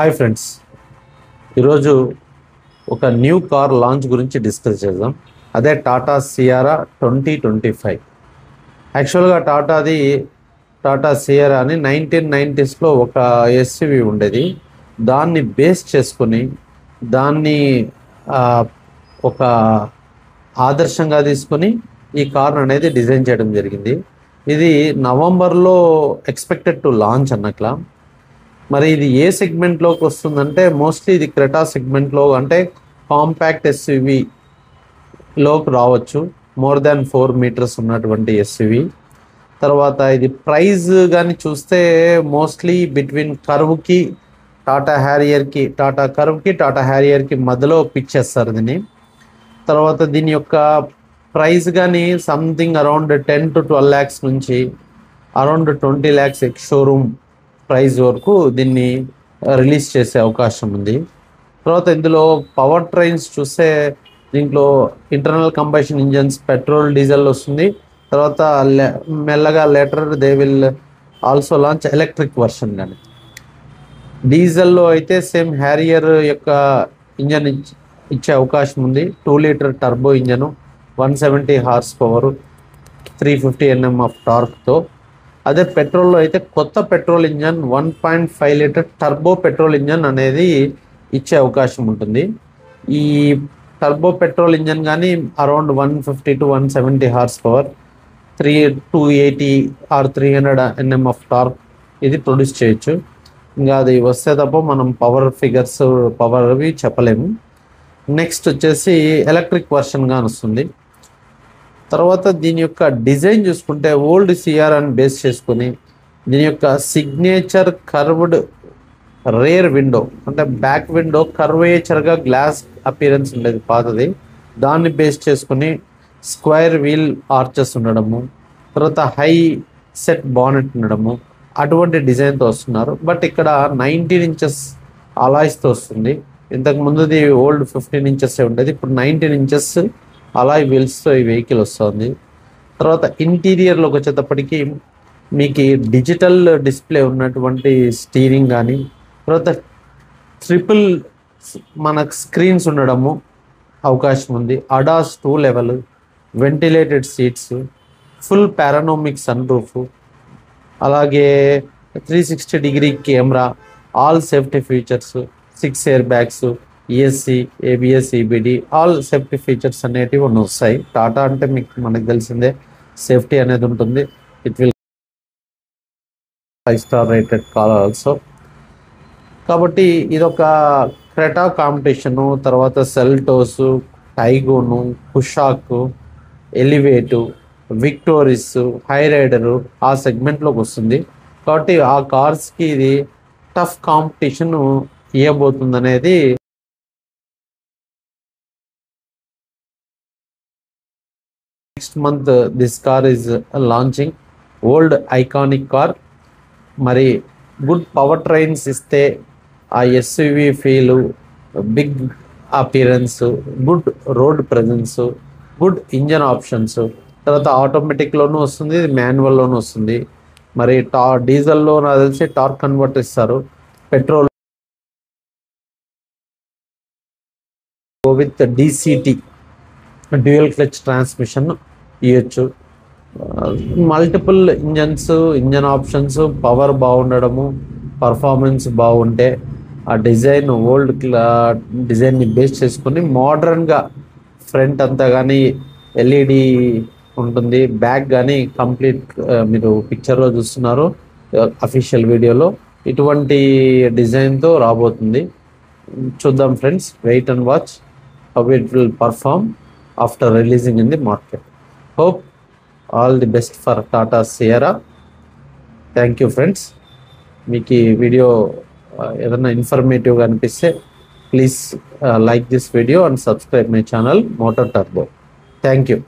Hi friends, ఈరోజు ఒక new car launch గురించి డిస్కస్ చేద్దాం. అదే టాటా సియారా 2025. యాక్చువల్గా టాటా సియారా అని 1990స్లో ఒక ఎస్యూవి ఉండేది. దాన్ని బేస్ చేసుకొని దాన్ని ఒక ఆదర్శంగా తీసుకొని ఈ కార్ అనేది డిజైన్ చేయడం జరిగింది. ఇది నవంబర్లో ఎక్స్పెక్టెడ్ టు లాంచ్ అన్నట్లా. మరి ఇది ఏ సెగ్మెంట్లోకి వస్తుందంటే మోస్ట్లీ ఇది క్రెటా సెగ్మెంట్లో, అంటే కాంపాక్ట్ ఎస్యూవీలోకి రావచ్చు. మోర్ దాన్ 4 మీటర్స్ ఉన్నటువంటి ఎస్యూవీ. తర్వాత ఇది ప్రైస్ కానీ చూస్తే మోస్ట్లీ బిట్వీన్ కర్వ్కి టాటా హ్యారియర్కి మధ్యలో పిచ్ చేస్తారు దీన్ని. తర్వాత దీని యొక్క ప్రైస్ కానీ సంథింగ్ అరౌండ్ 10 to 12 lakhs నుంచి around 20 lakhs ex showroom price వరకు దీన్ని రిలీజ్ చేసే అవకాశం ఉంది. తర్వాత ఇందులో పవర్ ట్రైన్స్ చూస్తే దీంట్లో internal combustion engines, petrol, diesel వస్తుంది. తర్వాత మెల్లగా later they will also launch electric version. కానీ డీజిల్లో అయితే సేమ్ హ్యారియర్ యొక్క ఇంజన్ ఇచ్చే అవకాశం ఉంది. 2 litre turbo engine, 170 HP, 350 Nm of టార్క్తో. అదే పెట్రోల్లో అయితే కొత్త petrol engine 1.5 litre turbo petrol engine అనేది ఇచ్చే అవకాశం ఉంటుంది. ఈ టర్బో పెట్రోల్ ఇంజన్ కానీ around 150 to 170 HP, 280 or 300 Nm of torque ఇది ప్రొడ్యూస్ చేయొచ్చు. ఇంకా అది వస్తే తప్ప మనం పవర్ అవి చెప్పలేము. నెక్స్ట్ వచ్చేసి ఎలక్ట్రిక్ వర్షన్ కానీ వస్తుంది. తర్వాత దీని యొక్క డిజైన్ చూసుకుంటే ఓల్డ్ సిఆర్ఆర్ని బేస్ చేసుకొని దీని యొక్క సిగ్నేచర్ కర్వ్డ్ రేర్ విండో, అంటే బ్యాక్ విండో కర్వేచర్గా గ్లాస్ అపియరెన్స్ ఉండేది పాతది, దాన్ని బేస్ చేసుకుని స్క్వేర్ వీల్ ఆర్చెస్ ఉండడము, తర్వాత హై సెట్ బానెట్ ఉండడము, అటువంటి డిజైన్తో వస్తున్నారు. బట్ ఇక్కడ 19 inches అలాయ్స్తో వస్తుంది. ఇంతకు ముందుది ఓల్డ్ 15 inches ఉండేది, ఇప్పుడు 19 inches అలాయ్ వీల్స్తో ఈ వెహికల్ వస్తుంది. తర్వాత ఇంటీరియర్లోకి వచ్చేటప్పటికి మీకు డిజిటల్ డిస్ప్లే ఉన్నటువంటి స్టీరింగ్ కానీ, తర్వాత ట్రిపుల్ మనకు స్క్రీన్స్ ఉండడము అవకాశం ఉంది. ADAS 2 level, ventilated seats, full panoramic sun roof, అలాగే 360-degree camera, all safety features, 6 air bags, ESC, ABS, EBD, all safety features అనేటివి వస్తాయి. టాటా అంటే మనకు తెలిసిందే సేఫ్టీ అనేది ఉంటుంది. It will 5 star rated car also. కాబట్టి ఇదొక క్రెటా కాంపిటీషను. తర్వాత Seltos, Taigun, Kushaq, Elevate, Victoris, Hyryder ఆ సెగ్మెంట్లోకి వస్తుంది. కాబట్టి ఆ కార్స్కి ఇది టఫ్ కాంపిటీషన్ ఇవ్వబోతుంది అనేది next month this car is launching. Old iconic car, మరి గుడ్ పవర్ ట్రైన్స్ ఇస్తే ఆ SUV feel, big appearance, good road presence, good engine options, తర్వాత ఆటోమేటిక్లోనూ వస్తుంది, మాన్యువల్లోనూ వస్తుంది. మరి డీజిల్లో నాకు తెలిసి టార్క్ కన్వర్టర్ ఇస్తారు. Petrol with DCT dual clutch transmission ఇవ్వచ్చు. మల్టిపుల్ ఇంజన్ ఆప్షన్స్, పవర్ బాగుండడము, పర్ఫార్మెన్స్ బాగుంటే ఆ డిజైన్ ఓల్డ్ డిజైన్ని బేస్ చేసుకొని మోడర్న్గా ఫ్రంట్ అంతా కానీ ఎల్ఈడి ఉంటుంది, బ్యాక్ కానీ కంప్లీట్ మీరు పిక్చర్లో చూస్తున్నారు అఫీషియల్ వీడియోలో, ఇటువంటి డిజైన్తో రాబోతుంది. చూద్దాం friends, wait and watch how it will perform after releasing in the market. Hope all the best for Tata Sierra. Thank you friends. మీకు ఈ వీడియో ఏదైనా ఇన్ఫర్మేటివ్గా అనిపిస్తే please like this video and subscribe my channel motor turbo. Thank you.